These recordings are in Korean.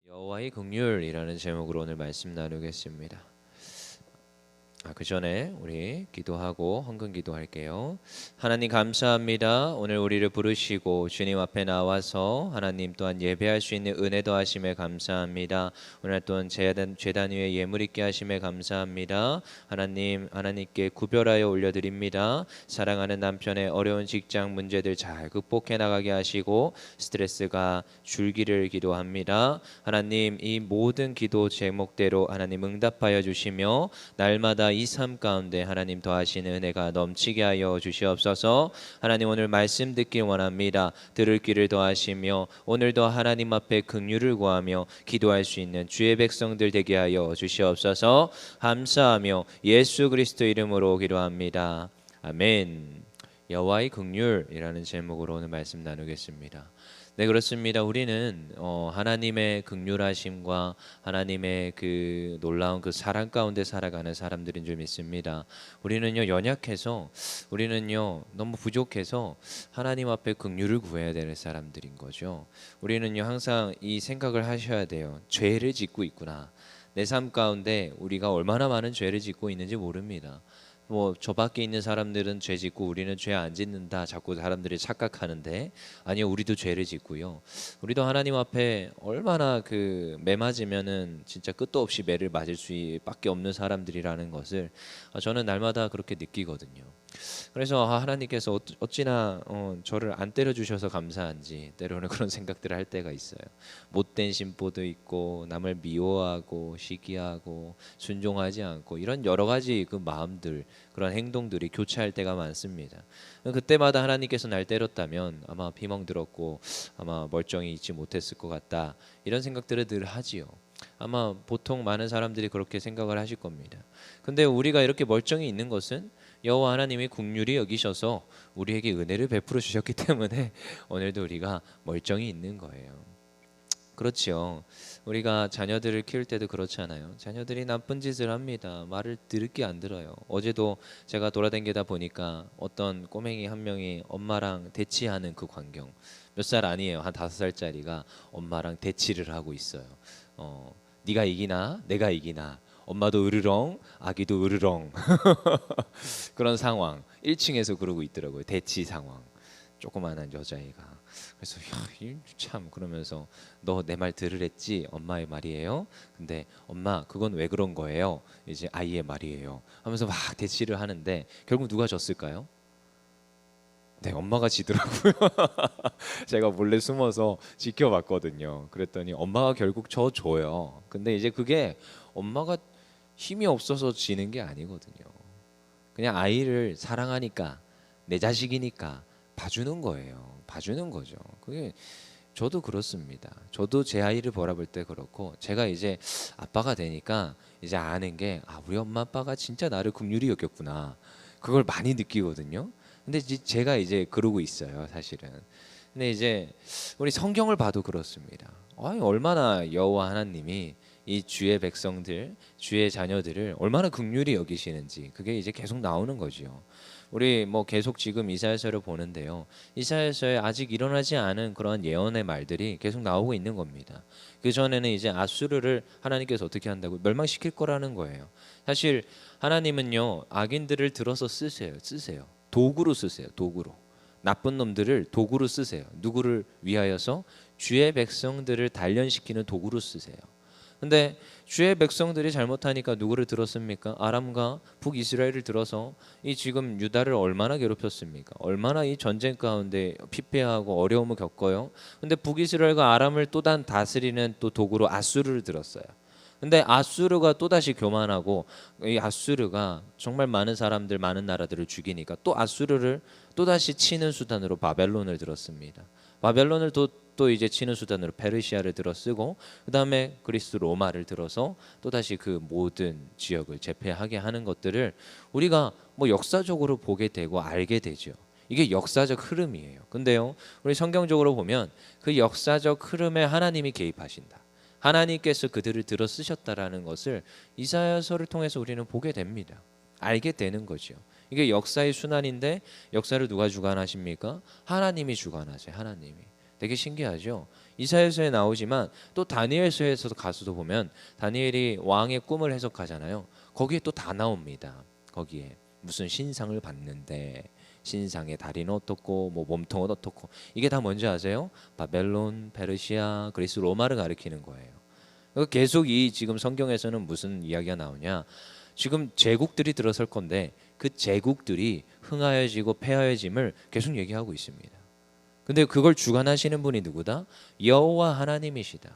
여호와의 긍휼이라는 제목으로 오늘 말씀 나누겠습니다. 그 전에 우리 기도하고 헌금 기도할게요. 하나님 감사합니다. 오늘 우리를 부르시고 주님 앞에 나와서 하나님 또한 예배할 수 있는 은혜 더하심에 감사합니다. 오늘 또한 제단 위에 예물 있게 하심에 감사합니다. 하나님께 구별하여 올려드립니다. 사랑하는 남편의 어려운 직장 문제들 잘 극복해 나가게 하시고 스트레스가 줄기를 기도합니다. 하나님 이 모든 기도 제목대로 하나님 응답하여 주시며 날마다 이 삶 가운데 하나님 더하시는 은혜가 넘치게 하여 주시옵소서. 하나님 오늘 말씀 듣길 원합니다. 들을 귀를 더하시며 오늘도 하나님 앞에 긍휼을 구하며 기도할 수 있는 주의 백성들 되게 하여 주시옵소서. 감사하며 예수 그리스도 이름으로 기도합니다. 아멘. 여호와의 긍휼이라는 제목으로 오늘 말씀 나누겠습니다. 네, 그렇습니다. 우리는 하나님의 긍휼하심과 하나님의 그 놀라운 그 사랑 가운데 살아가는 사람들인 줄 믿습니다. 우리는요 연약해서, 우리는요 너무 부족해서 하나님 앞에 긍휼을 구해야 되는 사람들인 거죠. 우리는요 항상 이 생각을 하셔야 돼요. 죄를 짓고 있구나. 내 삶 가운데 우리가 얼마나 많은 죄를 짓고 있는지 모릅니다. 저 밖에 있는 사람들은 죄 짓고 우리는 죄 안 짓는다 자꾸 사람들이 착각하는데, 아니요, 우리도 죄를 짓고요. 우리도 하나님 앞에 얼마나 매 맞으면은 진짜 끝도 없이 매를 맞을 수밖에 없는 사람들이라는 것을 저는 날마다 그렇게 느끼거든요. 그래서 하나님께서 어찌나 저를 안 때려주셔서 감사한지 때로는 그런 생각들을 할 때가 있어요. 못된 심보도 있고, 남을 미워하고 시기하고 순종하지 않고, 이런 여러 가지 그 마음들, 그런 행동들이 교차할 때가 많습니다. 그때마다 하나님께서 날 때렸다면 아마 비멍 들었고 아마 멀쩡히 있지 못했을 것 같다, 이런 생각들을 늘 하지요. 아마 보통 많은 사람들이 그렇게 생각을 하실 겁니다. 근데 우리가 이렇게 멀쩡히 있는 것은 여호와 하나님이 긍휼히 여기셔서 우리에게 은혜를 베풀어 주셨기 때문에 오늘도 우리가 멀쩡히 있는 거예요. 그렇지요. 우리가 자녀들을 키울 때도 그렇잖아요. 자녀들이 나쁜 짓을 합니다. 말을 들을게 안 들어요. 어제도 제가 돌아다니다 보니까 어떤 꼬맹이 한 명이 엄마랑 대치하는 그 광경. 몇 살 아니에요. 한 5살짜리가 엄마랑 대치를 하고 있어요. 네가 이기나 내가 이기나, 엄마도 으르렁 아기도 으르렁 그런 상황 1층에서 그러고 있더라고요. 대치 상황. 조그마한 여자애가. 그래서 참, 그러면서 너 내 말 들으랬지? 엄마의 말이에요. 근데 엄마 그건 왜 그런 거예요? 이제 아이의 말이에요. 하면서 막 대치를 하는데 결국 누가 졌을까요? 네, 엄마가 지더라고요. 제가 몰래 숨어서 지켜봤거든요. 그랬더니 엄마가 결국 져줘요. 근데 이제 그게 엄마가 힘이 없어서 지는 게 아니거든요. 그냥 아이를 사랑하니까, 내 자식이니까 봐주는 거예요. 봐주는 거죠. 그게 저도 그렇습니다. 저도 제 아이를 바라볼 때 그렇고, 제가 이제 아빠가 되니까 이제 아는 게, 우리 엄마 아빠가 진짜 나를 긍휼히 여겼구나, 그걸 많이 느끼거든요. 근데 제가 이제 그러고 있어요, 사실은. 근데 이제 우리 성경을 봐도 그렇습니다. 얼마나 여호와 하나님이 이 주의 백성들, 주의 자녀들을 얼마나 긍휼히 여기시는지, 그게 이제 계속 나오는 거지요. 우리 계속 지금 이사야서를 보는데요. 이사야서에 아직 일어나지 않은 그런 예언의 말들이 계속 나오고 있는 겁니다. 그 전에는 이제 아수르를 하나님께서 어떻게 한다고 멸망시킬 거라는 거예요. 사실 하나님은요 악인들을 들어서 쓰세요. 도구로 쓰세요. 도구로. 나쁜 놈들을 도구로 쓰세요. 누구를 위하여서? 주의 백성들을 단련시키는 도구로 쓰세요. 근데 주의 백성들이 잘못하니까 누구를 들었습니까? 아람과 북이스라엘을 들어서 이 지금 유다를 얼마나 괴롭혔습니까? 얼마나 이 전쟁 가운데 피폐하고 어려움을 겪어요. 근데 북이스라엘과 아람을 또 다스리는 또 도구로 아수르를 들었어요. 근데 아수르가 또다시 교만하고, 이 아수르가 정말 많은 사람들, 많은 나라들을 죽이니까 또 아수르를 또다시 치는 수단으로 바벨론을 들었습니다. 바벨론을 또 이제 치는 수단으로 페르시아를 들어 쓰고, 그 다음에 그리스 로마를 들어서 또다시 그 모든 지역을 제패하게 하는 것들을 우리가 역사적으로 보게 되고 알게 되죠. 이게 역사적 흐름이에요. 근데요, 우리 성경적으로 보면 그 역사적 흐름에 하나님이 개입하신다, 하나님께서 그들을 들어 쓰셨다라는 것을 이사야서를 통해서 우리는 보게 됩니다. 알게 되는 거죠. 이게 역사의 순환인데, 역사를 누가 주관하십니까? 하나님이 주관하세요. 하나님이. 되게 신기하죠. 이사야서에 나오지만 또 다니엘서에서도 가서도 보면 다니엘이 왕의 꿈을 해석하잖아요. 거기에 또 다 나옵니다. 거기에 무슨 신상을 봤는데 신상의 다리는 어떻고 뭐 몸통은 어떻고 이게 다 뭔지 아세요? 바벨론, 페르시아, 그리스, 로마를 가리키는 거예요. 계속 이 지금 성경에서는 무슨 이야기가 나오냐? 지금 제국들이 들어설 건데 그 제국들이 흥하여지고 패하여짐을 계속 얘기하고 있습니다. 근데 그걸 주관하시는 분이 누구다? 여호와 하나님이시다.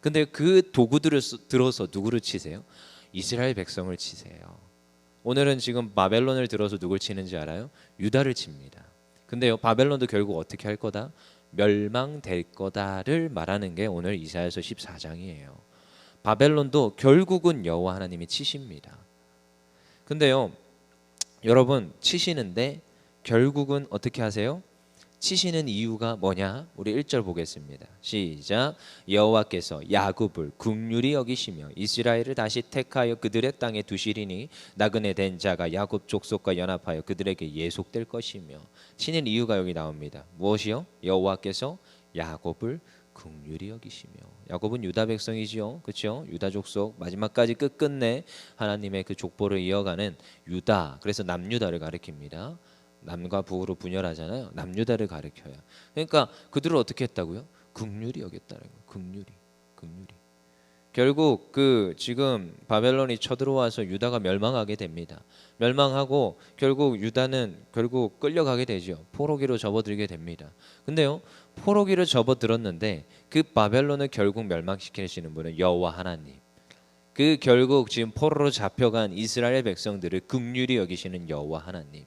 근데 그 도구들을 들어서 누구를 치세요? 이스라엘 백성을 치세요. 오늘은 지금 바벨론을 들어서 누굴 치는지 알아요? 유다를 칩니다. 근데요, 바벨론도 결국 어떻게 할 거다? 멸망될 거다를 말하는 게 오늘 이사야서 14장이에요. 바벨론도 결국은 여호와 하나님이 치십니다. 근데요, 여러분 치시는데 결국은 어떻게 하세요? 치시는 이유가 뭐냐? 우리 1절 보겠습니다. 시작. 여호와께서 야곱을 긍휼히 여기시며 이스라엘을 다시 택하여 그들의 땅에 두시리니 나그네 된 자가 야곱 족속과 연합하여 그들에게 예속될 것이며. 치는 이유가 여기 나옵니다. 무엇이요? 여호와께서 야곱을 긍휼히 여기시며. 야곱은 유다 백성이지요, 그렇죠? 유다 족속 마지막까지 끝끝내 하나님의 그 족보를 이어가는 유다. 그래서 남유다를 가리킵니다. 남과 북으로 분열하잖아요. 남유다를 가리켜요. 그러니까 그들을 어떻게 했다고요? 긍휼히 여겼다는 거예요. 긍휼히. 결국 그 지금 바벨론이 쳐들어와서 유다가 멸망하게 됩니다. 멸망하고 결국 유다는 결국 끌려가게 되죠. 포로기로 접어들게 됩니다. 근데요, 포로기로 접어들었는데 그 바벨론을 결국 멸망시키시는 분은 여호와 하나님. 그 결국 지금 포로로 잡혀간 이스라엘 백성들을 긍휼히 여기시는 여호와 하나님.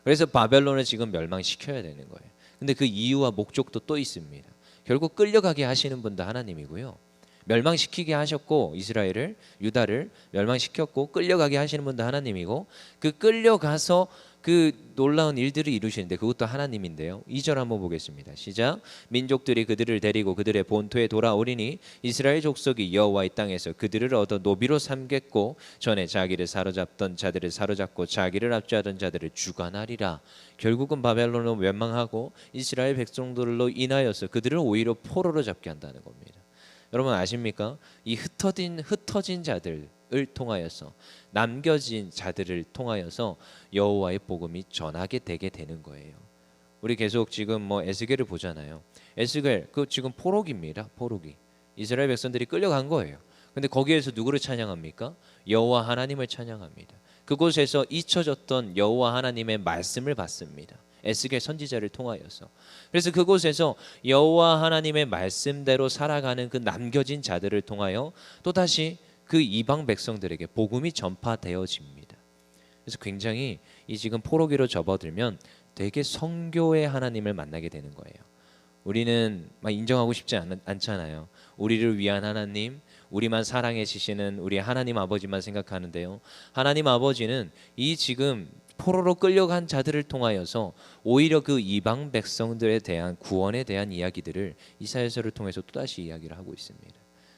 그래서 바벨론을 지금 멸망시켜야 되는 거예요. 근데 그 이유와 목적도 또 있습니다. 결국 끌려가게 하시는 분도 하나님이고요. 멸망시키게 하셨고 이스라엘을, 유다를 멸망시켰고 끌려가게 하시는 분도 하나님이고, 그 끌려가서 그 놀라운 일들을 이루시는데 그것도 하나님인데요. 2절 한번 보겠습니다. 시작. 민족들이 그들을 데리고 그들의 본토에 돌아오리니 이스라엘 족속이 여호와의 땅에서 그들을 얻어 노비로 삼겠고 전에 자기를 사로잡던 자들을 사로잡고 자기를 압제하던 자들을 주관하리라. 결국은 바벨론을 멸망하고 이스라엘 백성들로 인하여서 그들을 오히려 포로로 잡게 한다는 겁니다. 여러분 아십니까? 이 흩어진 자들을 통하여서, 남겨진 자들을 통하여서 여호와의 복음이 전하게 되게 되는 거예요. 우리 계속 지금 뭐 에스겔을 보잖아요. 에스겔 그 지금 포로기입니다. 포로기. 이스라엘 백성들이 끌려간 거예요. 근데 거기에서 누구를 찬양합니까? 여호와 하나님을 찬양합니다. 그곳에서 잊혀졌던 여호와 하나님의 말씀을 받습니다. 에스겔 선지자를 통하여서. 그래서 그곳에서 여호와 하나님의 말씀대로 살아가는 그 남겨진 자들을 통하여 또다시 그 이방 백성들에게 복음이 전파되어집니다. 그래서 굉장히 이 지금 포로기로 접어들면 되게 성교의 하나님을 만나게 되는 거예요. 우리는 막 인정하고 싶지 않잖아요. 우리를 위한 하나님, 우리만 사랑해 주시는 우리 하나님 아버지만 생각하는데요. 하나님 아버지는 이 지금 포로로 끌려간 자들을 통하여서 오히려 그 이방 백성들에 대한 구원에 대한 이야기들을 이사야서를 통해서 또다시 이야기를 하고 있습니다.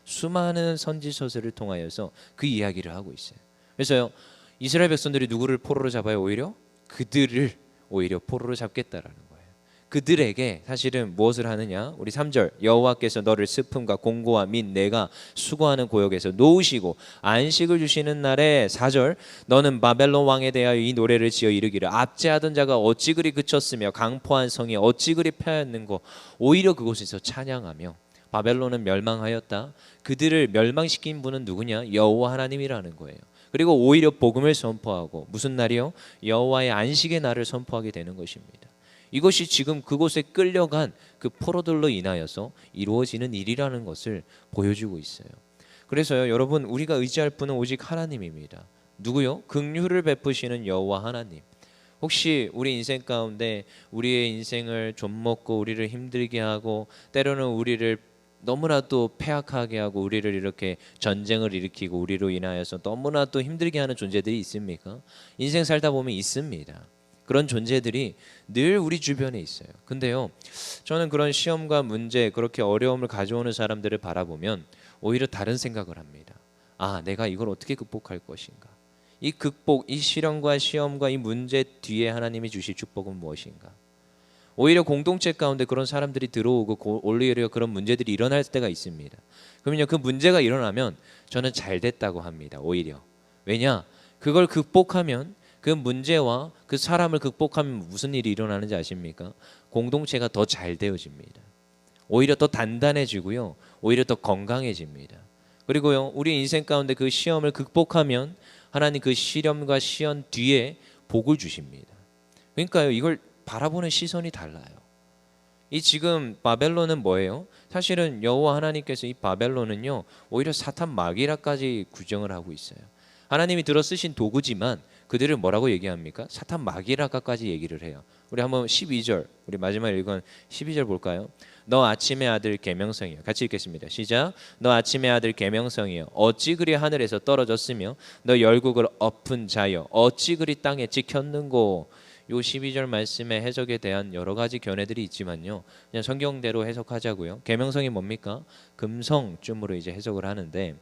수많은 선지서들을 통하여서 그 이야기를 하고 있어요. 그래서요, 이스라엘 백성들이 누구를 포로로 잡아요? 오히려 그들을 오히려 포로로 잡겠다라는 거예요. 그들에게 사실은 무엇을 하느냐? 우리 3절 여호와께서 너를 슬픔과 공고와 및 내가 수고하는 고역에서 놓으시고 안식을 주시는 날에 4절 너는 바벨론 왕에 대하여 이 노래를 지어 이르기를 압제하던 자가 어찌 그리 그쳤으며 강포한 성이 어찌 그리 패하였는고. 오히려 그곳에서 찬양하며 바벨론은 멸망하였다. 그들을 멸망시킨 분은 누구냐? 여호와 하나님이라는 거예요. 그리고 오히려 복음을 선포하고 무슨 날이요? 여호와의 안식의 날을 선포하게 되는 것입니다. 이것이 지금 그곳에 끌려간 그 포로들로 인하여서 이루어지는 일이라는 것을 보여주고 있어요. 그래서요, 여러분 우리가 의지할 분은 오직 하나님입니다. 누구요? 긍휼을 베푸시는 여호와 하나님. 혹시 우리 인생 가운데 우리의 인생을 좀먹고 우리를 힘들게 하고 때로는 우리를 너무나도 패악하게 하고 우리를 이렇게 전쟁을 일으키고 우리로 인하여서 너무나도 힘들게 하는 존재들이 있습니까? 인생 살다 보면 있습니다. 그런 존재들이 늘 우리 주변에 있어요. 근데요, 저는 그런 시험과 문제, 그렇게 어려움을 가져오는 사람들을 바라보면 오히려 다른 생각을 합니다. 아, 내가 이걸 어떻게 극복할 것인가? 이 극복, 이 시련과 시험과 이 문제 뒤에 하나님이 주실 축복은 무엇인가? 오히려 공동체 가운데 그런 사람들이 들어오고 오히려 그런 문제들이 일어날 때가 있습니다. 그러면요, 그 문제가 일어나면 저는 잘 됐다고 합니다. 오히려. 왜냐? 그걸 극복하면, 그 문제와 그 사람을 극복하면 무슨 일이 일어나는지 아십니까? 공동체가 더 잘 되어집니다. 오히려 더 단단해지고요, 오히려 더 건강해집니다. 그리고요, 우리 인생 가운데 그 시험을 극복하면 하나님 그 시련과 시험 뒤에 복을 주십니다. 그러니까요, 이걸 바라보는 시선이 달라요. 이 지금 바벨론은 뭐예요? 사실은 여호와 하나님께서 이 바벨론은요, 오히려 사탄 마귀라까지 규정을 하고 있어요. 하나님이 들어 쓰신 도구지만 그들을 뭐라고 얘기합니까? 사탄 마귀라까지 얘기를 해요. 우리 한번 12절, 우리 마지막 읽은 12절 볼까요? 너 아침의 아들 계명성이여. 같이 읽겠습니다. 시작. 너 아침의 아들 계명성이여, 어찌 그리 하늘에서 떨어졌으며 너 열국을 엎은 자여, 어찌 그리 땅에 찍혔는고. 요 12절 말씀의 해석에 대한 여러 가지 견해들이 있지만요, 그냥 성경대로 해석하자고요. 계명성이 뭡니까? 금성쯤으로 이제 해석을 하는데,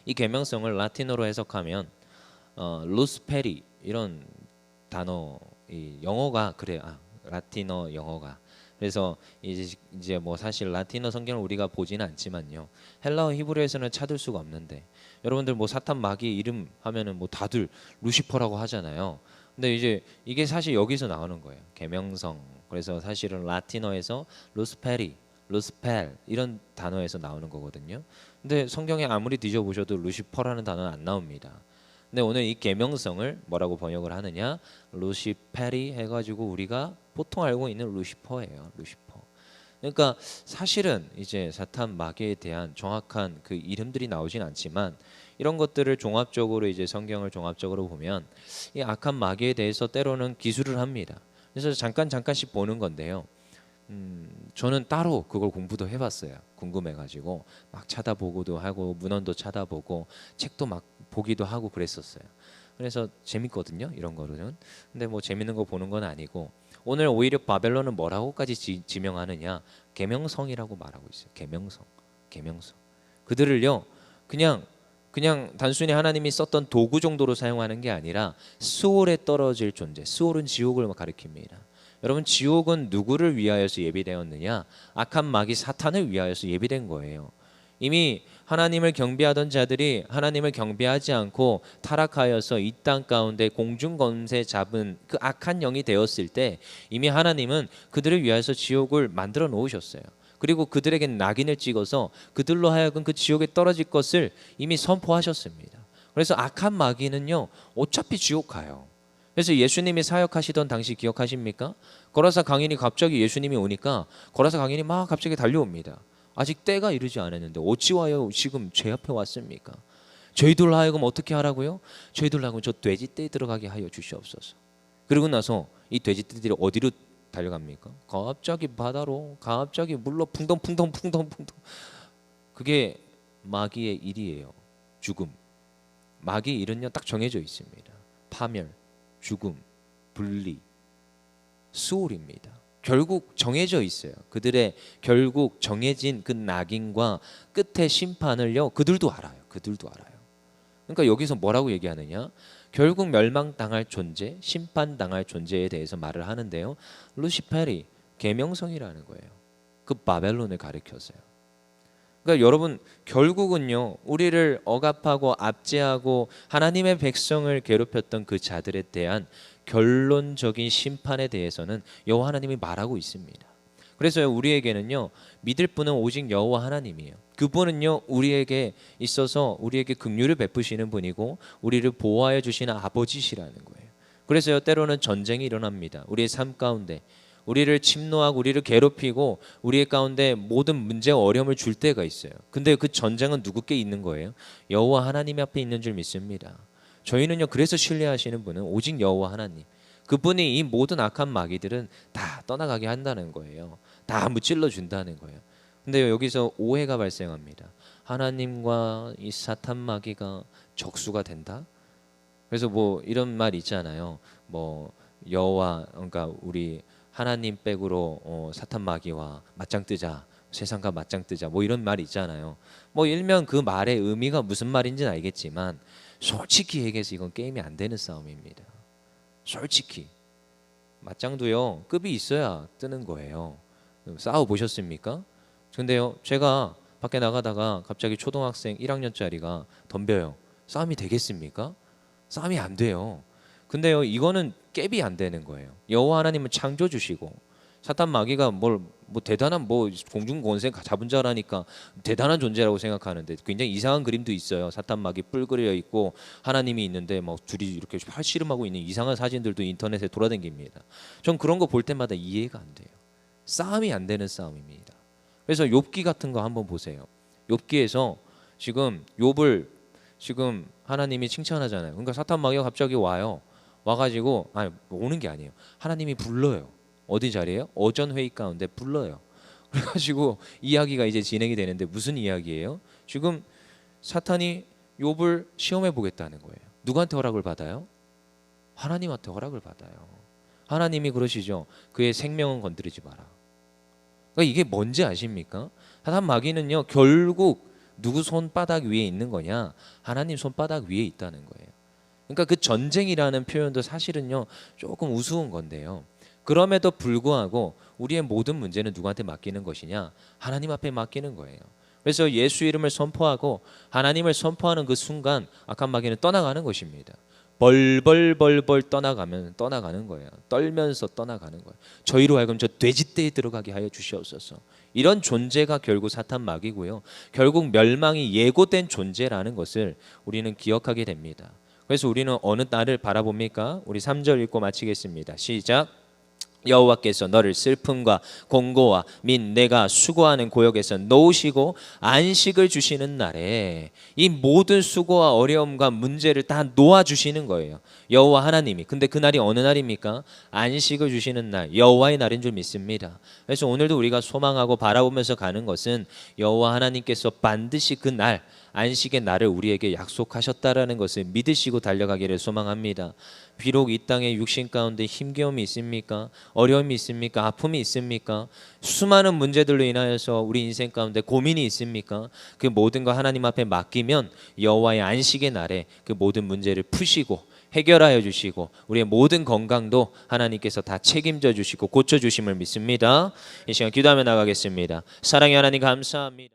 이 계명성을 라틴어로 해석하면 루스페리, 이런 단어, 이 영어가 그래요. 라틴어 영어가. 그래서 이제 뭐 사실 라틴어 성경을 우리가 보지는 않지만요, 헬라어 히브리어에서는 찾을 수가 없는데, 여러분들 뭐 사탄 마귀 이름 하면은 뭐 다들 루시퍼라고 하잖아요. 근데 이제 이게 사실 여기서 나오는 거예요. 계명성. 그래서 사실은 라틴어에서 루스페리, 루스펠 이런 단어에서 나오는 거거든요. 근데 성경에 아무리 뒤져보셔도 루시퍼라는 단어는 안 나옵니다. 근데 오늘 이 계명성을 뭐라고 번역을 하느냐? 루시페리 해가지고 우리가 보통 알고 있는 루시퍼예요. 루시퍼. 그러니까 사실은 이제 사탄 마귀에 대한 정확한 그 이름들이 나오진 않지만, 이런 것들을 종합적으로 이제 성경을 종합적으로 보면 이 악한 마귀에 대해서 때로는 기술을 합니다. 그래서 잠깐씩 보는 건데요. 저는 따로 그걸 공부도 해봤어요. 궁금해가지고 막 찾아보고도 하고 문헌도 찾아보고 책도 막 보기도 하고 그랬었어요. 그래서 재밌거든요, 이런 거는. 근데 뭐 재밌는 거 보는 건 아니고, 오늘 오히려 바벨론은 뭐라고까지 지명하느냐? 계명성이라고 말하고 있어요. 계명성, 계명성. 그들을요, 그냥 단순히 하나님이 썼던 도구 정도로 사용하는 게 아니라 수월에 떨어질 존재. 수월은 지옥을 가리킵니다. 여러분, 지옥은 누구를 위하여서 예비되었느냐? 악한 마귀 사탄을 위하여서 예비된 거예요. 이미 하나님을 경배하던 자들이 하나님을 경배하지 않고 타락하여서 이 땅 가운데 공중 권세 잡은 그 악한 영이 되었을 때, 이미 하나님은 그들을 위하여서 지옥을 만들어 놓으셨어요. 그리고 그들에게 낙인을 찍어서 그들로 하여금 그 지옥에 떨어질 것을 이미 선포하셨습니다. 그래서 악한 마귀는요, 어차피 지옥 가요. 그래서 예수님이 사역하시던 당시 기억하십니까? 거라사 강인이 갑자기 예수님이 오니까 거라사 강인이 막 갑자기 달려옵니다. 아직 때가 이르지 않았는데 어찌 와요 지금 제 앞에 왔습니까? 저희들로 하여금 어떻게 하라고요? 저희들로 하여금 저 돼지떼에 들어가게 하여 주시옵소서. 그러고 나서 이 돼지떼들이 어디로 달려갑니까? 갑자기 바다로, 갑자기 물로 풍덩풍덩. 그게 마귀의 일이에요. 죽음. 마귀의 일은요, 딱 정해져 있습니다. 파멸, 죽음, 분리, 수월입니다. 결국 정해져 있어요. 그들의 결국 정해진 그 낙인과 끝의 심판을요, 그들도 알아요. 그들도 알아요. 그러니까 여기서 뭐라고 얘기하느냐? 결국 멸망당할 존재, 심판당할 존재에 대해서 말을 하는데요, 루시페리, 계명성이라는 거예요. 그 바벨론을 가리켜서요. 그러니까 여러분, 결국은요, 우리를 억압하고 압제하고 하나님의 백성을 괴롭혔던 그 자들에 대한 결론적인 심판에 대해서는 여호와 하나님이 말하고 있습니다. 그래서 우리에게는요, 믿을 분은 오직 여호와 하나님이에요. 그분은요, 우리에게 있어서 우리에게 긍휼을 베푸시는 분이고 우리를 보호하여 주시는 아버지시라는 거예요. 그래서요, 때로는 전쟁이 일어납니다. 우리의 삶 가운데 우리를 침노하고 우리를 괴롭히고 우리의 가운데 모든 문제와 어려움을 줄 때가 있어요. 근데 그 전쟁은 누구께 있는 거예요? 여호와 하나님 앞에 있는 줄 믿습니다. 저희는요, 그래서 신뢰하시는 분은 오직 여호와 하나님. 그분이 이 모든 악한 마귀들은 다 떠나가게 한다는 거예요. 다 무찔러 준다는 거예요. 근데 여기서 오해가 발생합니다. 하나님과 이 사탄 마귀가 적수가 된다? 그래서 뭐 이런 말 있잖아요. 뭐 여호와, 그러니까 우리 하나님 백으로 사탄 마귀와 맞짱 뜨자, 세상과 맞짱 뜨자, 뭐 이런 말 있잖아요. 뭐 일면 그 말의 의미가 무슨 말인지는 알겠지만 솔직히 얘기해서 이건 게임이 안 되는 싸움입니다. 솔직히 맞짱도요 급이 있어야 뜨는 거예요. 싸워 보셨습니까? 근데요 제가 밖에 나가다가 갑자기 초등학생 1학년짜리가 덤벼요. 싸움이 되겠습니까? 싸움이 안 돼요. 근데요 이거는 갭이 안 되는 거예요. 여호와 하나님은 창조 주시고 사탄 마귀가 뭐 대단한 뭐 공중 권세 잡은 자라니까 대단한 존재라고 생각하는데 굉장히 이상한 그림도 있어요. 사탄 마귀 뿔 그려 있고 하나님이 있는데 뭐 둘이 이렇게 팔씨름하고 있는 이상한 사진들도 인터넷에 돌아다닙니다. 전 그런 거 볼 때마다 이해가 안 돼요. 싸움이 안 되는 싸움입니다. 그래서 욥기 같은 거 한번 보세요. 욥기에서 지금 욥을 지금 하나님이 칭찬하잖아요. 그러니까 사탄 마귀가 갑자기 와요. 와가지고 아니 오는 게 아니에요. 하나님이 불러요. 어디 자리에요? 어전 회의 가운데 불러요. 그래가지고 이야기가 이제 진행이 되는데 무슨 이야기예요? 지금 사탄이 욥을 시험해 보겠다는 거예요. 누구한테 허락을 받아요? 하나님한테 허락을 받아요. 하나님이 그러시죠. 그의 생명은 건드리지 마라. 그러니까 이게 뭔지 아십니까? 사탄 마귀는요 결국 누구 손바닥 위에 있는 거냐? 하나님 손바닥 위에 있다는 거예요. 그러니까 그 전쟁이라는 표현도 사실은요 조금 우스운 건데요. 그럼에도 불구하고 우리의 모든 문제는 누구한테 맡기는 것이냐? 하나님 앞에 맡기는 거예요. 그래서 예수 이름을 선포하고 하나님을 선포하는 그 순간 악한 마귀는 떠나가는 것입니다. 벌벌벌벌 떠나가는 거예요. 떨면서 떠나가는 거예요. 저희로 하여금 저 돼지떼에 들어가게 하여 주시옵소서. 이런 존재가 결국 사탄 마귀고요. 결국 멸망이 예고된 존재라는 것을 우리는 기억하게 됩니다. 그래서 우리는 어느 날을 바라봅니까? 우리 3절 읽고 마치겠습니다. 시작. 여호와께서 너를 슬픔과 공고와 및 내가 수고하는 고역에서 놓으시고 안식을 주시는 날에 이 모든 수고와 어려움과 문제를 다 놓아주시는 거예요. 여호와 하나님이. 근데 그 날이 어느 날입니까? 안식을 주시는 날, 여호와의 날인 줄 믿습니다. 그래서 오늘도 우리가 소망하고 바라보면서 가는 것은 여호와 하나님께서 반드시 그 날, 안식의 날을 우리에게 약속하셨다라는 것을 믿으시고 달려가기를 소망합니다. 비록 이 땅에 육신 가운데 힘겨움이 있습니까? 어려움이 있습니까? 아픔이 있습니까? 수많은 문제들로 인하여서 우리 인생 가운데 고민이 있습니까? 그 모든 거 하나님 앞에 맡기면 여호와의 안식의 날에 그 모든 문제를 푸시고 해결하여 주시고 우리의 모든 건강도 하나님께서 다 책임져 주시고 고쳐 주심을 믿습니다. 이 시간 기도하며 나가겠습니다. 사랑의 하나님 감사합니다.